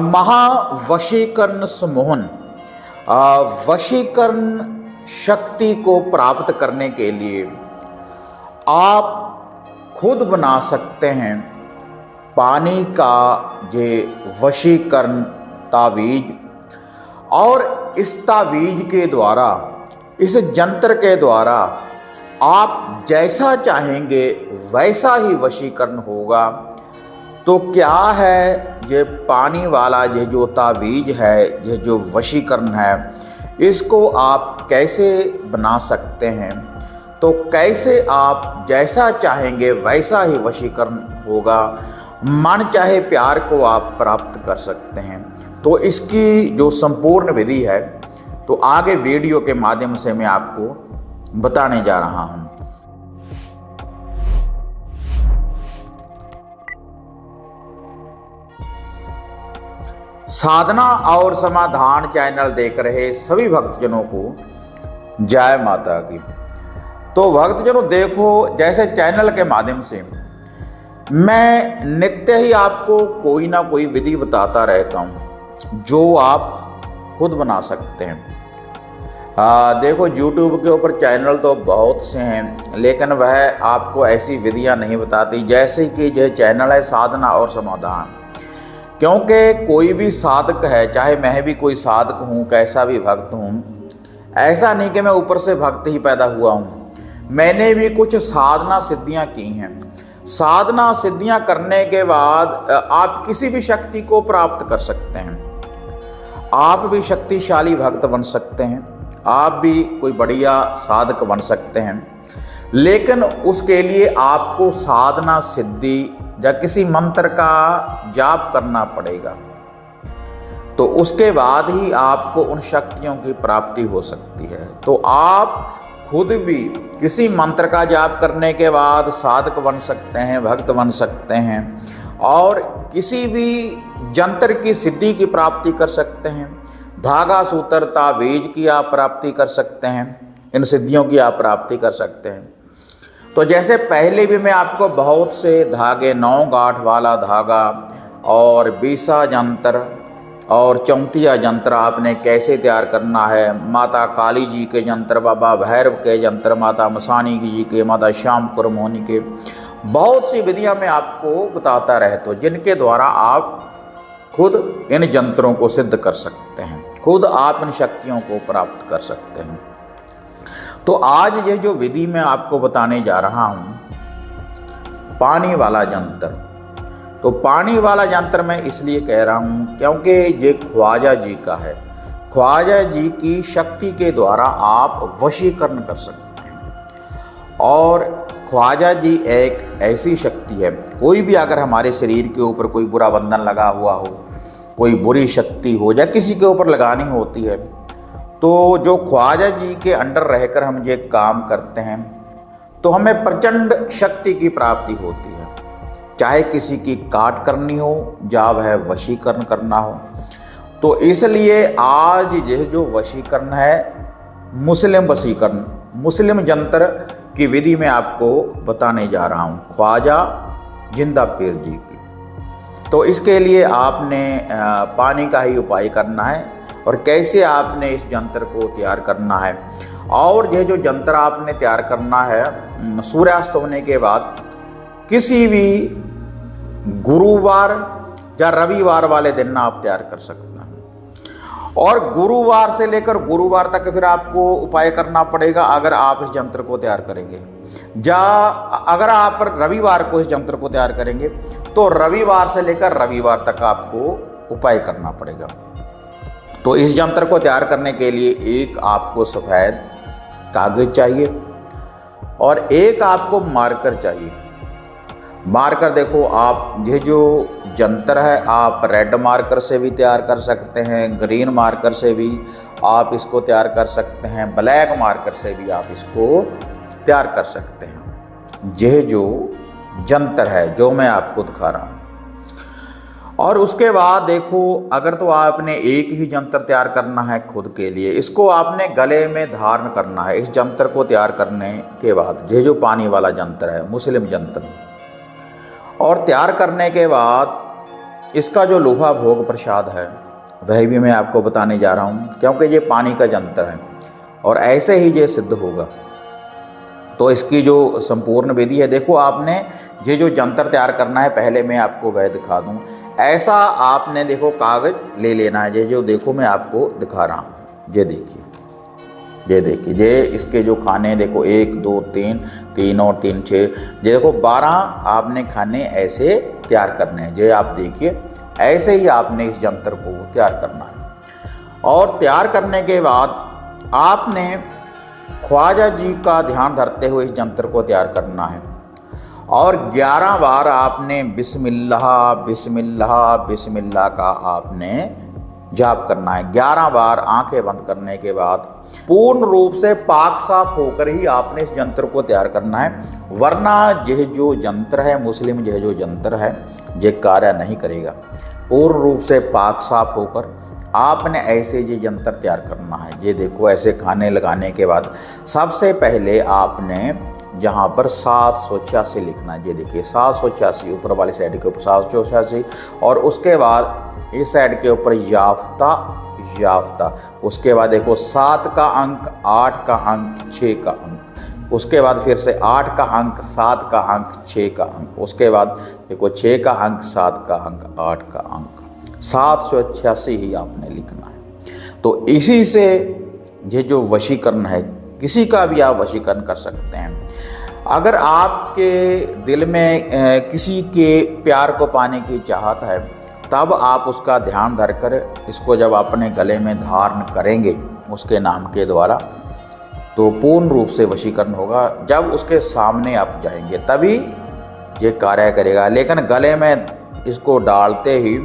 महावशीकरण सम्मोहन वशीकरण शक्ति को प्राप्त करने के लिए आप खुद बना सकते हैं पानी का ये वशीकरण तावीज। और इस तावीज के द्वारा, इस यंत्र के द्वारा आप जैसा चाहेंगे वैसा ही वशीकरण होगा। तो क्या है ये पानी वाला ये जो तावीज है, ये जो वशीकरण है, इसको आप कैसे बना सकते हैं? तो कैसे आप जैसा चाहेंगे वैसा ही वशीकरण होगा, मन चाहे प्यार को आप प्राप्त कर सकते हैं। तो इसकी जो संपूर्ण विधि है तो आगे वीडियो के माध्यम से मैं आपको बताने जा रहा हूं। साधना और समाधान चैनल देख रहे सभी भक्तजनों को जय माता की। तो भक्तजनों देखो, जैसे चैनल के माध्यम से मैं नित्य ही आपको कोई ना कोई विधि बताता रहता हूं जो आप खुद बना सकते हैं। देखो, YouTube के ऊपर चैनल तो बहुत से हैं, लेकिन वह आपको ऐसी विधियां नहीं बताती जैसे कि यह चैनल है साधना और समाधान। क्योंकि कोई भी साधक है, चाहे मैं भी कोई साधक हूँ, कैसा भी भक्त हूँ, ऐसा नहीं कि मैं ऊपर से भक्त ही पैदा हुआ हूँ। मैंने भी कुछ साधना सिद्धियाँ की हैं। साधना सिद्धियाँ करने के बाद आप किसी भी शक्ति को प्राप्त कर सकते हैं। आप भी शक्तिशाली भक्त बन सकते हैं, आप भी कोई बढ़िया साधक बन सकते हैं। लेकिन उसके लिए आपको साधना सिद्धि या किसी मंत्र का जाप करना पड़ेगा। तो उसके बाद ही आपको उन शक्तियों की प्राप्ति हो सकती है। तो आप खुद भी किसी मंत्र का जाप करने के बाद साधक बन सकते हैं, भक्त बन सकते हैं, और किसी भी यंत्र की सिद्धि की प्राप्ति कर सकते हैं। धागा सूत्र तावीज की आप प्राप्ति कर सकते हैं, इन सिद्धियों की आप प्राप्ति कर सकते हैं। तो जैसे पहले भी मैं आपको बहुत से धागे, 9 गांठ वाला धागा और 20 यंत्र और 34 यंत्र आपने कैसे तैयार करना है, माता काली जी के यंत्र, बाबा भैरव के यंत्र, माता मसानी जी के, माता श्याम कुरमोनी के, बहुत सी विधियां मैं आपको बताता रहता हूँ जिनके द्वारा आप खुद इन यंत्रों को सिद्ध कर सकते हैं, खुद आप इन शक्तियों को प्राप्त कर सकते हैं। तो आज ये जो विधि मैं आपको बताने जा रहा हूँ, पानी वाला यंत्र। तो पानी वाला यंत्र मैं इसलिए कह रहा हूँ क्योंकि ये ख्वाजा जी का है। ख्वाजा जी की शक्ति के द्वारा आप वशीकरण कर सकते हैं। और ख्वाजा जी एक ऐसी शक्ति है, कोई भी अगर हमारे शरीर के ऊपर कोई बुरा बंधन लगा हुआ हो, कोई बुरी शक्ति हो या किसी के ऊपर लगानी होती है, तो जो ख्वाजा जी के अंडर रहकर हम ये काम करते हैं तो हमें प्रचंड शक्ति की प्राप्ति होती है। चाहे किसी की काट करनी हो या वह वशीकरण करना हो। तो इसलिए आज यह जो वशीकरण है, मुस्लिम वशीकरण, मुस्लिम यंत्र की विधि में आपको बताने जा रहा हूँ, ख्वाजा जिंदा पीर जी की। तो इसके लिए आपने पानी का ही उपाय करना है और कैसे आपने इस यंत्र को तैयार करना है। और यह जो यंत्र आपने तैयार करना है, सूर्यास्त होने के बाद किसी भी गुरुवार या रविवार वाले दिन आप तैयार कर सकते हैं। और गुरुवार से लेकर गुरुवार तक फिर आपको उपाय करना पड़ेगा अगर आप इस यंत्र को तैयार करेंगे। या अगर आप रविवार को इस यंत्र को तैयार करेंगे तो रविवार से लेकर रविवार तक आपको उपाय करना पड़ेगा। तो इस यंत्र को तैयार करने के लिए एक आपको सफ़ेद कागज चाहिए और एक आपको मार्कर चाहिए। मार्कर देखो, आप ये जो यंत्र है आप रेड मार्कर से भी तैयार कर सकते हैं, ग्रीन मार्कर से भी आप इसको तैयार कर सकते हैं, ब्लैक मार्कर से भी आप इसको तैयार कर सकते हैं। यह जो यंत्र है जो मैं आपको दिखा रहा हूँ। और उसके बाद देखो, अगर तो आपने एक ही यंत्र तैयार करना है खुद के लिए, इसको आपने गले में धारण करना है। इस यंत्र को तैयार करने के बाद, ये जो पानी वाला यंत्र है, मुस्लिम यंत्र, और तैयार करने के बाद इसका जो लोहा भोग प्रसाद है वह भी मैं आपको बताने जा रहा हूँ, क्योंकि ये पानी का जंतर है और ऐसे ही ये सिद्ध होगा। तो इसकी जो संपूर्ण विधि है, देखो आपने ये जो जंतर तैयार करना है, पहले मैं आपको वह दिखा दूँ। ऐसा आपने देखो कागज़ ले लेना है, ये जो देखो मैं आपको दिखा रहा हूँ, ये देखिए, ये देखिए, ये इसके जो खाने देखो 1 2 3, 3 और 3 6, ये देखो 12 आपने खाने ऐसे तैयार करने हैं। ये आप देखिए, ऐसे ही आपने इस जंतर को तैयार करना है। और तैयार करने के बाद आपने ख्वाजा जी का ध्यान धरते हुए इस जंतर को तैयार करना है और 11 बार आपने बिस्मिल्लाह बिस्मिल्लाह बिस्मिल्लाह का आपने जाप करना है। 11 बार आंखें बंद करने के बाद पूर्ण रूप से पाक साफ होकर ही आपने इस जंत्र को तैयार करना है, वरना यह जो जंत्र है मुस्लिम, यह जो जंत्र है ये कार्य नहीं करेगा। पूर्ण रूप से पाक साफ होकर आपने ऐसे ये जंत्र तैयार करना है। ये देखो, ऐसे खाने लगाने के बाद सबसे पहले आपने जहाँ पर 786 लिखना है। ये देखिए 786 ऊपर वाली साइड के ऊपर 786, और उसके बाद इस साइड के ऊपर याफ्ता याफ्ता, उसके बाद देखो 7 का अंक, 8 का अंक, 6 का अंक, उसके बाद फिर से 8 का अंक, 7 का अंक, 6 का अंक, उसके बाद देखो 6 का अंक, 7 का अंक, 8 का अंक, 786 ही आपने लिखना है। तो इसी से ये जो वशीकरण है, किसी का भी आप वशीकरण कर सकते हैं। अगर आपके दिल में किसी के प्यार को पाने की चाहत है, तब आप उसका ध्यान धरकर इसको जब अपने गले में धारण करेंगे उसके नाम के द्वारा, तो पूर्ण रूप से वशीकरण होगा। जब उसके सामने आप जाएंगे तभी ये कार्य करेगा, लेकिन गले में इसको डालते ही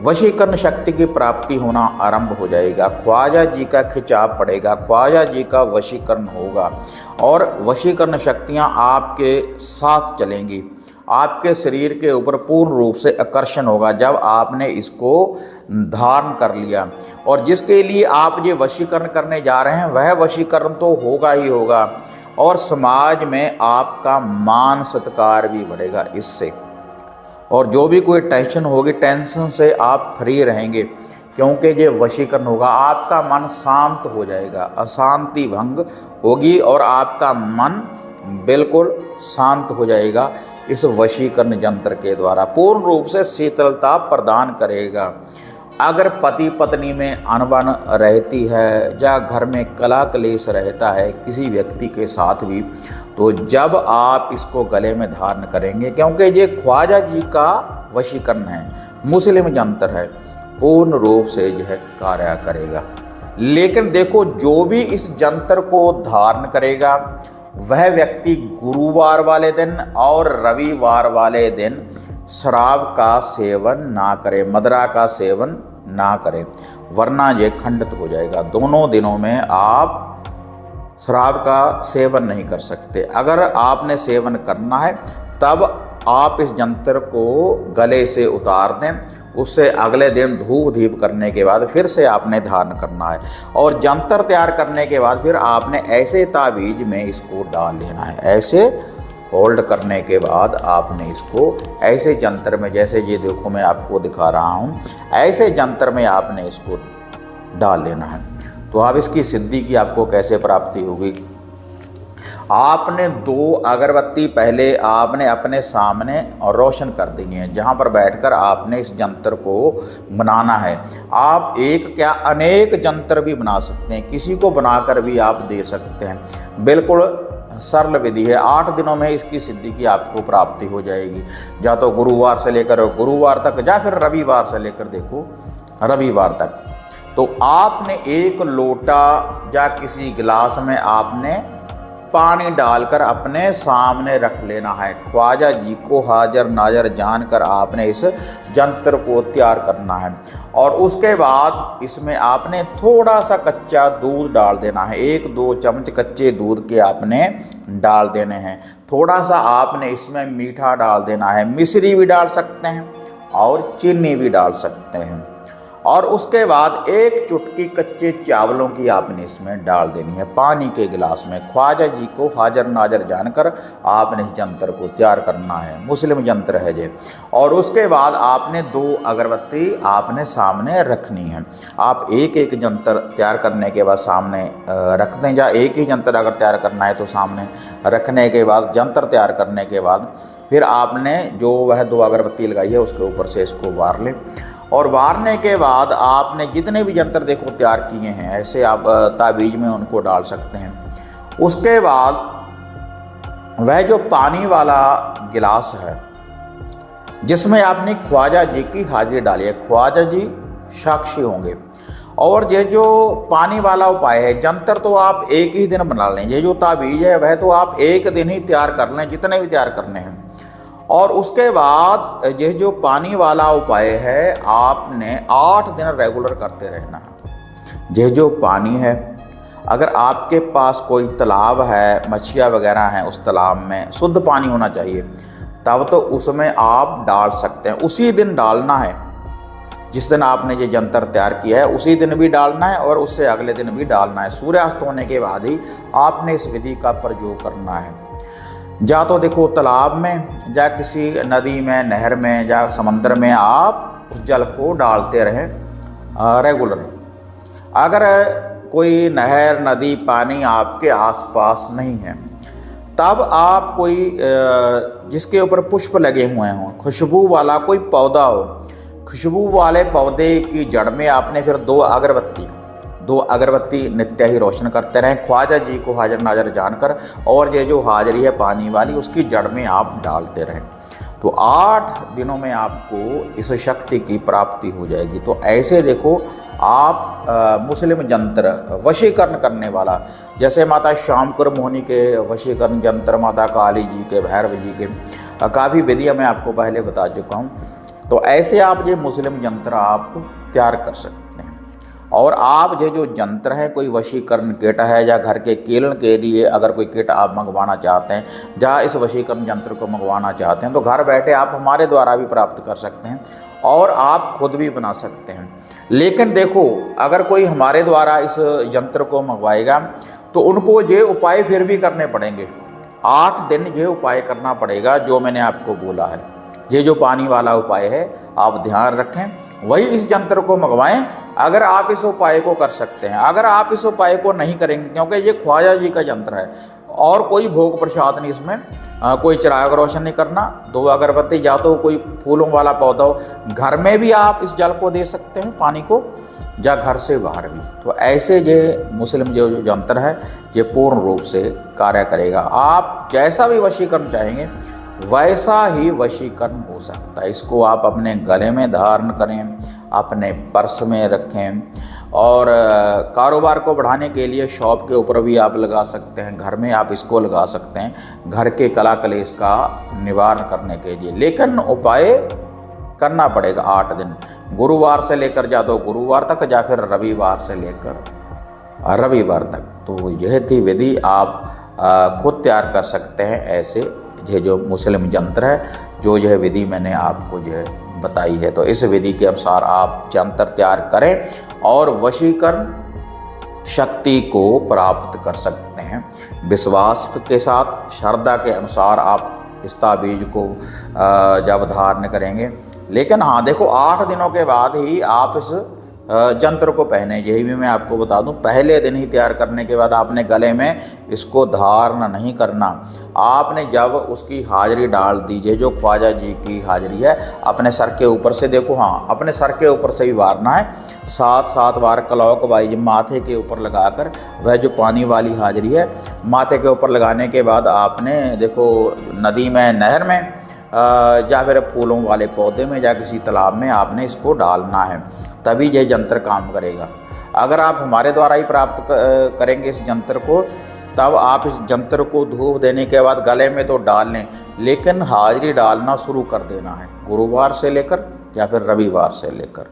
वशीकरण शक्ति की प्राप्ति होना आरंभ हो जाएगा। ख्वाजा जी का खिंचाव पड़ेगा, ख्वाजा जी का वशीकरण होगा और वशीकरण शक्तियाँ आपके साथ चलेंगी। आपके शरीर के ऊपर पूर्ण रूप से आकर्षण होगा जब आपने इसको धारण कर लिया। और जिसके लिए आप ये वशीकरण करने जा रहे हैं वह वशीकरण तो होगा ही होगा, और समाज में आपका मान सत्कार भी बढ़ेगा इससे। और जो भी कोई टेंशन होगी, टेंशन से आप फ्री रहेंगे, क्योंकि ये वशीकरण होगा। आपका मन शांत हो जाएगा, अशांति भंग होगी और आपका मन बिल्कुल शांत हो जाएगा। इस वशीकरण यंत्र के द्वारा पूर्ण रूप से शीतलता प्रदान करेगा। अगर पति पत्नी में अनबन रहती है या घर में कला कलेश रहता है किसी व्यक्ति के साथ भी, तो जब आप इसको गले में धारण करेंगे, क्योंकि ये ख्वाजा जी का वशीकरण है, मुस्लिम यंत्र है, पूर्ण रूप से यह कार्य करेगा। लेकिन देखो, जो भी इस यंत्र को धारण करेगा वह व्यक्ति गुरुवार वाले दिन और रविवार वाले दिन शराब का सेवन ना करे, मदिरा का सेवन ना करे, वरना ये खंडित हो जाएगा। दोनों दिनों में आप शराब का सेवन नहीं कर सकते। अगर आपने सेवन करना है तब आप इस यंत्र को गले से उतार दें, उससे अगले दिन धूप दीप करने के बाद फिर से आपने धारण करना है। और यंत्र तैयार करने के बाद फिर आपने ऐसे ताबीज में इसको डाल लेना है। ऐसे होल्ड करने के बाद आपने इसको ऐसे यंत्र में, जैसे ये देखो मैं आपको दिखा रहा हूँ, ऐसे यंत्र में आपने इसको डाल लेना है। तो अब इसकी सिद्धि की आपको कैसे प्राप्ति होगी? आपने 2 अगरबत्ती पहले आपने अपने सामने और रोशन कर देनी है, जहाँ पर बैठकर आपने इस यंत्र को बनाना है। आप एक क्या अनेक यंत्र भी बना सकते हैं, किसी को बनाकर भी आप दे सकते हैं। बिल्कुल सरल विधि है, 8 दिनों में इसकी सिद्धि की आपको प्राप्ति हो जाएगी। या तो गुरुवार से लेकर गुरुवार तक, या फिर रविवार से लेकर देखो रविवार तक। तो आपने 1 लोटा या किसी गिलास में आपने पानी डालकर अपने सामने रख लेना है। ख्वाजा जी को हाजिर नाजर जानकर आपने इस यंत्र को तैयार करना है। और उसके बाद इसमें आपने थोड़ा सा कच्चा दूध डाल देना है, 1-2 चम्मच कच्चे दूध के आपने डाल देने हैं। थोड़ा सा आपने इसमें मीठा डाल देना है, मिश्री भी डाल सकते हैं और चीनी भी डाल सकते हैं। और उसके बाद एक चुटकी कच्चे चावलों की आपने इसमें डाल देनी है पानी के गिलास में। ख्वाजा जी को हाजिर नाजर जानकर आपने इस जंतर को तैयार करना है, मुस्लिम जंतर है ये। और उसके बाद आपने 2 अगरबत्ती आपने सामने रखनी है। आप एक एक जंतर तैयार करने के बाद सामने रख दें, या एक ही जंतर अगर तैयार करना है तो सामने रखने के बाद, जंतर तैयार करने के बाद फिर आपने जो वह 2 अगरबत्ती लगाई है उसके ऊपर से इसको वार लें। और वारने के बाद आपने जितने भी जंतर देखो तैयार किए हैं ऐसे आप ताबीज में उनको डाल सकते हैं। उसके बाद वह जो पानी वाला गिलास है जिसमें आपने ख्वाजा जी की हाजिरी डाली है, ख्वाजा जी साक्षी होंगे। और ये जो पानी वाला उपाय है, जंतर तो आप एक ही दिन बना लें, ये जो ताबीज है वह तो आप एक दिन ही तैयार कर लें, जितने भी तैयार करने हैं। और उसके बाद ये जो पानी वाला उपाय है आपने 8 दिन रेगुलर करते रहना है। ये जो पानी है, अगर आपके पास कोई तालाब है, मछलियाँ वगैरह हैं, उस तालाब में शुद्ध पानी होना चाहिए, तब तो उसमें आप डाल सकते हैं। उसी दिन डालना है जिस दिन आपने ये जंतर तैयार किया है, उसी दिन भी डालना है और उससे अगले दिन भी डालना है। सूर्यास्त होने के बाद ही आपने इस विधि का प्रयोग करना है। या तो देखो तालाब में, या किसी नदी में, नहर में, या समंदर में आप उस जल को डालते रहें रेगुलर। अगर कोई नहर, नदी, पानी आपके आसपास नहीं है, तब आप कोई जिसके ऊपर पुष्प लगे हुए हों, खुशबू वाला कोई पौधा हो, खुशबू वाले पौधे की जड़ में आपने फिर 2 अगरबत्ती नित्य ही रोशन करते रहें, ख्वाजा जी को हाजिर नाजर जानकर। और ये जो हाजिरी है पानी वाली, उसकी जड़ में आप डालते रहें, तो 8 दिनों में आपको इस शक्ति की प्राप्ति हो जाएगी। तो ऐसे देखो आप मुस्लिम जंत्र वशीकरण करने वाला, जैसे माता श्यामकुर मोहिनी के वशीकरण जंत्र, माता काली जी के, भैरव जी के काफ़ी विधियाँ मैं आपको पहले बता चुका हूँ। तो ऐसे आप ये मुस्लिम जंत्र आप तैयार कर सकते हैं। और आप ये जो जंत्र है, कोई वशीकरण किट है, या घर के कीलन के लिए अगर कोई किट आप मंगवाना चाहते हैं, या इस वशीकरण यंत्र को मंगवाना चाहते हैं, तो घर बैठे आप हमारे द्वारा भी प्राप्त कर सकते हैं और आप खुद भी बना सकते हैं। लेकिन देखो, अगर कोई हमारे द्वारा इस यंत्र को मंगवाएगा तो उनको ये उपाय फिर भी करने पड़ेंगे। 8 दिन ये उपाय करना पड़ेगा जो मैंने आपको बोला है। ये जो पानी वाला उपाय है आप ध्यान रखें, वही इस यंत्र को मंगवाएं अगर आप इस उपाय को कर सकते हैं। अगर आप इस उपाय को नहीं करेंगे, क्योंकि ये ख्वाजा जी का यंत्र है और कोई भोग प्रसाद नहीं इसमें, कोई चिराग रोशन नहीं करना, 2 अगरबत्ती, या तो कोई फूलों वाला पौधा हो, घर में भी आप इस जल को दे सकते हैं, पानी को, या घर से बाहर भी। तो ऐसे ये मुस्लिम जो यंत्र है ये पूर्ण रूप से कार्य करेगा। आप जैसा भी वशीकरण चाहेंगे वैसा ही वशीकरण हो सकता है। इसको आप अपने गले में धारण करें, अपने पर्स में रखें, और कारोबार को बढ़ाने के लिए शॉप के ऊपर भी आप लगा सकते हैं, घर में आप इसको लगा सकते हैं, घर के कला कलेश का निवारण करने के लिए। लेकिन उपाय करना पड़ेगा 8 दिन, गुरुवार से लेकर या तो गुरुवार तक, या फिर रविवार से लेकर रविवार तक। तो यह थी विधि, आप खुद तैयार कर सकते हैं ऐसे ये जो मुस्लिम यंत्र है, जो यह विधि मैंने आपको जो बताई है। तो इस विधि के अनुसार आप यंत्र तैयार करें और वशीकरण शक्ति को प्राप्त कर सकते हैं। विश्वास के साथ, श्रद्धा के अनुसार आप इस ताबीज को जब धारण करेंगे। लेकिन हाँ देखो, 8 दिनों के बाद ही आप इस यंत्र को पहने, यही भी मैं आपको बता दूं, पहले दिन ही तैयार करने के बाद आपने गले में इसको धारण नहीं करना। आपने जब उसकी हाजिरी डाल दीजिए, जो ख्वाजा जी की हाजिरी है, अपने सर के ऊपर से, देखो हाँ, अपने सर के ऊपर से ही वारना है, 7-7 बार क्लॉकवाइज माथे के ऊपर लगाकर। वह जो पानी वाली हाजिरी है माथे के ऊपर लगाने के बाद आपने देखो नदी में, नहर में, या फिर फूलों वाले पौधे में, या किसी तालाब में आपने इसको डालना है, तभी यह यंत्र काम करेगा। अगर आप हमारे द्वारा ही प्राप्त करेंगे इस यंत्र को, तब आप इस यंत्र को धूप देने के बाद गले में तो डाल लें, लेकिन हाजिरी डालना शुरू कर देना है गुरुवार से लेकर या फिर रविवार से लेकर।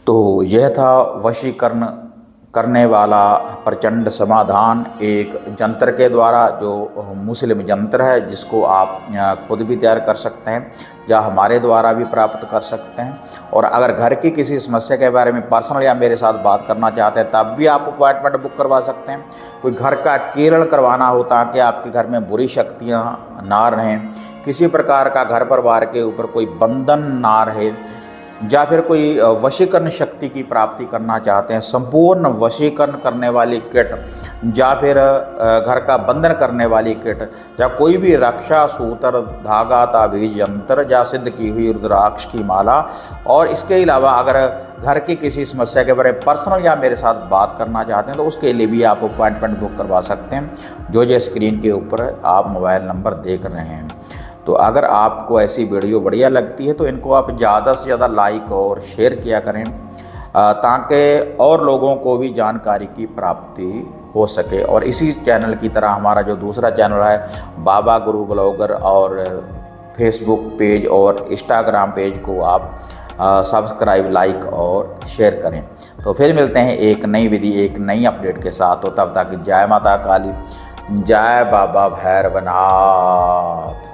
तो यह था वशीकरण करने वाला प्रचंड समाधान एक जंत्र के द्वारा, जो मुस्लिम जंत्र है, जिसको आप खुद भी तैयार कर सकते हैं या हमारे द्वारा भी प्राप्त कर सकते हैं। और अगर घर की किसी समस्या के बारे में पर्सनल या मेरे साथ बात करना चाहते हैं तब भी आप अपॉइंटमेंट बुक करवा सकते हैं। कोई घर का कीर्ण करवाना हो ताकि आपके घर में बुरी शक्तियाँ ना रहें, किसी प्रकार का घर परिवार के ऊपर कोई बंधन ना रहे, या फिर कोई वशीकरण शक्ति की प्राप्ति करना चाहते हैं, संपूर्ण वशीकरण करने वाली किट, या फिर घर का बंधन करने वाली किट, या कोई भी रक्षा सूत्र, धागा, ताबीज, यंत्र या सिद्ध की हुई रुद्राक्ष की माला। और इसके अलावा अगर घर की किसी समस्या के बारे में पर्सनल या मेरे साथ बात करना चाहते हैं तो उसके लिए भी आप अपॉइंटमेंट बुक करवा सकते हैं, जो ये स्क्रीन के ऊपर आप मोबाइल नंबर देख रहे हैं। तो अगर आपको ऐसी वीडियो बढ़िया लगती है तो इनको आप ज़्यादा से ज़्यादा लाइक और शेयर किया करें, ताकि और लोगों को भी जानकारी की प्राप्ति हो सके। और इसी चैनल की तरह हमारा जो दूसरा चैनल है बाबा गुरु ब्लॉगर, और फेसबुक पेज और इंस्टाग्राम पेज को आप सब्सक्राइब, लाइक और शेयर करें। तो फिर मिलते हैं एक नई विधि, एक नई अपडेट के साथ। तो तब तक जय माता काली, जय बाबा भैरवनाथ।